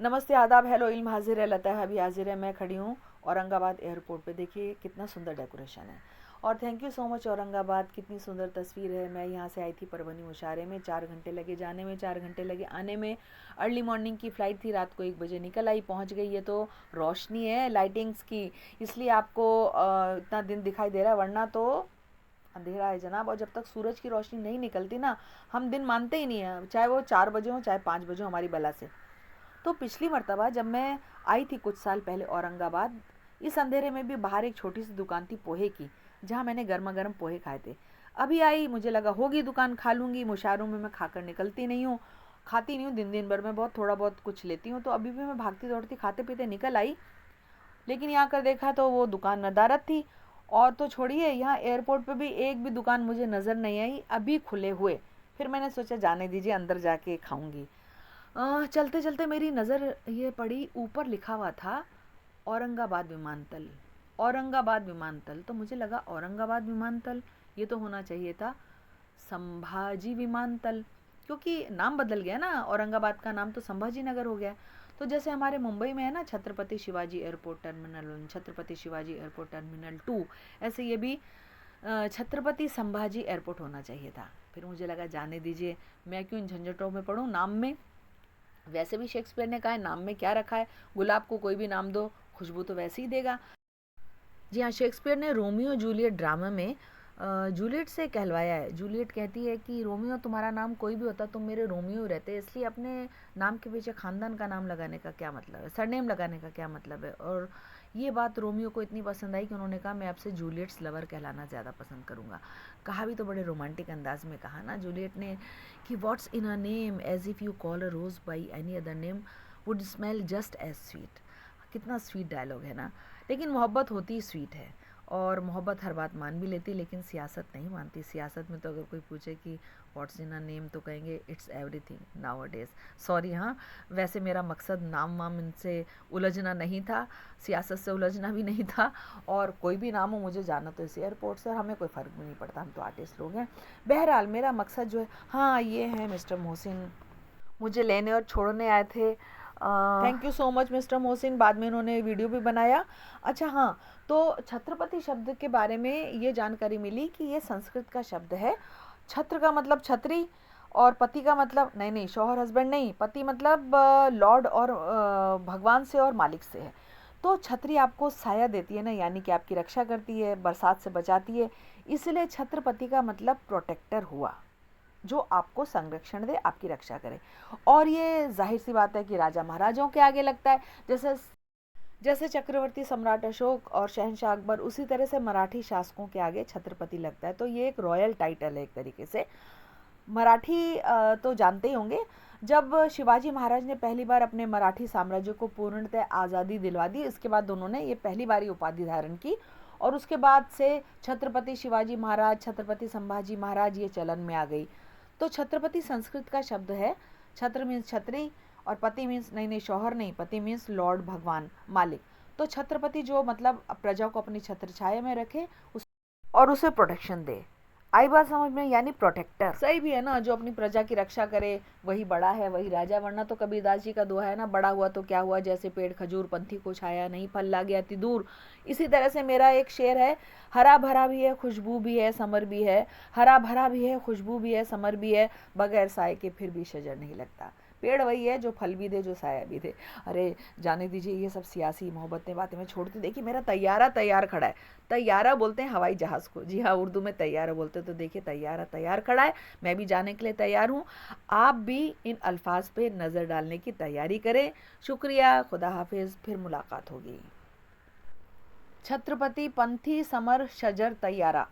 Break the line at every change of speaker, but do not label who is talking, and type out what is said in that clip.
नमस्ते, आदाब, हेलो, इल्म हाजिर है, लता है अभी हाजिर है। मैं खड़ी हूँ औरंगाबाद एयरपोर्ट पे। देखिए कितना सुंदर डेकोरेशन है और thank you so much Aurangabad. कितनी सुंदर तस्वीर है। मैं यहाँ से आई थी परवनी मुशारे में, 4 घंटे लगे जाने में, 4 घंटे लगे आने में। अर्ली मॉर्निंग की फ़्लाइट थी, रात को 1 बजे निकल आई, पहुँच गई। ये तो रोशनी है लाइटिंग्स की, इसलिए आपको इतना दिन दिखाई दे रहा है, वरना तो अंधेरा है जनाब। और जब तक सूरज की रोशनी नहीं निकलती ना, हम दिन मानते ही नहीं है, चाहे वो 4 बजे हो चाहे 5 बजे हो हमारी बला से। तो पिछली मर्तबा जब मैं आई थी कुछ साल पहले औरंगाबाद, इस अंधेरे में भी बाहर एक छोटी सी दुकान थी पोहे की, जहाँ मैंने गर्मा गर्म पोहे खाए थे। अभी आई, मुझे लगा होगी दुकान, खा लूँगी। मुशारों में मैं खाकर निकलती नहीं हूँ, खाती नहीं हूँ, दिन दिन भर में बहुत थोड़ा बहुत कुछ लेती हूँ। तो अभी भी मैं भागती दौड़ती खाते पीते निकल आई, लेकिन यहाँ कर देखा तो वो दुकान नदारत थी। और तो छोड़िए, यहाँ एयरपोर्ट पे भी एक भी दुकान मुझे नज़र नहीं आई अभी खुले हुए। फिर मैंने सोचा जाने दीजिए, अंदर जाके खाऊंगी। चलते चलते मेरी नज़र ये पड़ी, ऊपर लिखा हुआ था औरंगाबाद विमानतल। औरंगाबाद विमानतल, तो मुझे लगा औरंगाबाद विमानतल, ये तो होना चाहिए था संभाजी विमानतल, क्योंकि नाम बदल गया ना, औरंगाबाद का नाम तो संभाजी नगर हो गया। तो जैसे हमारे मुंबई में है ना Chhatrapati Shivaji airport terminal 1, Chhatrapati Shivaji airport terminal 2, ऐसे ये भी छत्रपति संभाजी एयरपोर्ट होना चाहिए था। फिर मुझे लगा जाने दीजिए, मैं क्यों इन झंझटों में पढ़ूँ। नाम में, वैसे भी शेक्सपियर ने कहा है नाम में क्या रखा है, गुलाब को कोई भी नाम दो खुशबू तो वैसे ही देगा। जी हाँ, शेक्सपियर ने रोमियो जूलियट ड्रामा में जूलियट से कहलवाया है। जूलियट कहती है कि रोमियो तुम्हारा नाम कोई भी होता तुम मेरे रोमियो रहते, इसलिए अपने नाम के पीछे खानदान का नाम लगाने का क्या मतलब है, सरनेम लगाने का क्या मतलब है। और ये बात रोमियो को इतनी पसंद आई कि उन्होंने कहा मैं आपसे जूलियट्स लवर कहलाना ज़्यादा पसंद करूँगा। कहा भी तो बड़े रोमांटिक अंदाज में कहा ना जूलियट ने कि what's in a name as if you call a rose by any other name would smell just as sweet. कितना स्वीट डायलॉग है ना। लेकिन मोहब्बत होती ही स्वीट है, और मोहब्बत हर बात मान भी लेती, लेकिन सियासत नहीं मानती। सियासत में तो अगर कोई पूछे कि व्हाट्स इन अ नेम तो कहेंगे it's everything now a days. Sorry, हाँ, वैसे मेरा मकसद नाम वाम इनसे उलझना नहीं था, सियासत से उलझना भी नहीं था। और कोई भी नाम हो, मुझे जाना तो इस एयरपोर्ट से, हमें कोई फ़र्क भी नहीं पड़ता, हम तो आर्टिस्ट लोग हैं। बहरहाल मेरा मकसद जो है, हाँ ये है मिस्टर मोहसिन मुझे लेने और छोड़ने आए थे। Thank you so much mister Mohsin, बाद में उन्होंने वीडियो भी बनाया। अच्छा हाँ, तो छत्रपति शब्द के बारे में ये जानकारी मिली कि ये संस्कृत का शब्द है। छत्र का मतलब छतरी, और पति का मतलब, नहीं नहीं, शौहर हस्बैंड नहीं, पति मतलब लॉर्ड और भगवान से और मालिक से है। तो छतरी आपको साया देती है ना, यानी कि आपकी रक्षा करती है, बरसात से बचाती है, इसलिए छत्रपति का मतलब प्रोटेक्टर हुआ, जो आपको संरक्षण दे, आपकी रक्षा करे। और ये जाहिर सी बात है कि राजा महाराजाओं के आगे लगता है। जैसे जैसे चक्रवर्ती सम्राट अशोक और शहनशाह अकबर, उसी तरह से मराठी शासकों के आगे छत्रपति लगता है। तो ये एक रॉयल टाइटल है एक तरीके से। मराठी तो जानते ही होंगे, जब शिवाजी महाराज ने पहली बार अपने मराठी साम्राज्य को पूर्णतः आज़ादी दिलवा दी, इसके बाद उन्होंने ये पहली बार उपाधि धारण की, और उसके बाद से छत्रपति शिवाजी महाराज, छत्रपति संभाजी महाराज, ये चलन में आ गई। तो छत्रपति संस्कृत का शब्द है। छत्र मीन्स छतरी, और पति मीन्स, नहीं नहीं, शौहर नहीं, पति मीन्स लॉर्ड, भगवान, मालिक। तो छत्रपति जो मतलब प्रजा को अपनी छत्र छाया में रखे और उसे प्रोटेक्शन दे। आई बात समझ में, यानी प्रोटेक्टर। सही भी है ना, जो अपनी प्रजा की रक्षा करे वही बड़ा है, वही राजा। वरना तो कबीरदास जी का दोहा है ना, बड़ा हुआ तो क्या हुआ, जैसे पेड़ खजूर पंथी को छाया नहीं, फल ला गया अति दूर। इसी तरह से मेरा एक शेर है, हरा भरा भी है, खुशबू भी है, समर भी है। हरा भरा भी है, खुशबू भी है, समर भी है, बगैर साए के फिर भी शजर नहीं लगता। पेड़ वही है जो फल भी दे, जो साया भी दे। अरे जाने दीजिए, ये सब सियासी मोहब्बतें बातें मैं छोड़ती। देखिए मेरा तैयारा तैयार खड़ा है। तैयारा बोलते हैं हवाई जहाज़ को, जी हाँ, उर्दू में तैयारा बोलते हैं। तो देखिए तैयारा तैयार खड़ा है, मैं भी जाने के लिए तैयार हूँ। आप भी इन अल्फाज पे नज़र डालने की तैयारी करें। शुक्रिया, खुदा हाफिज़, फिर मुलाकात होगी। छत्रपति पंथी समर शजर तैयारा।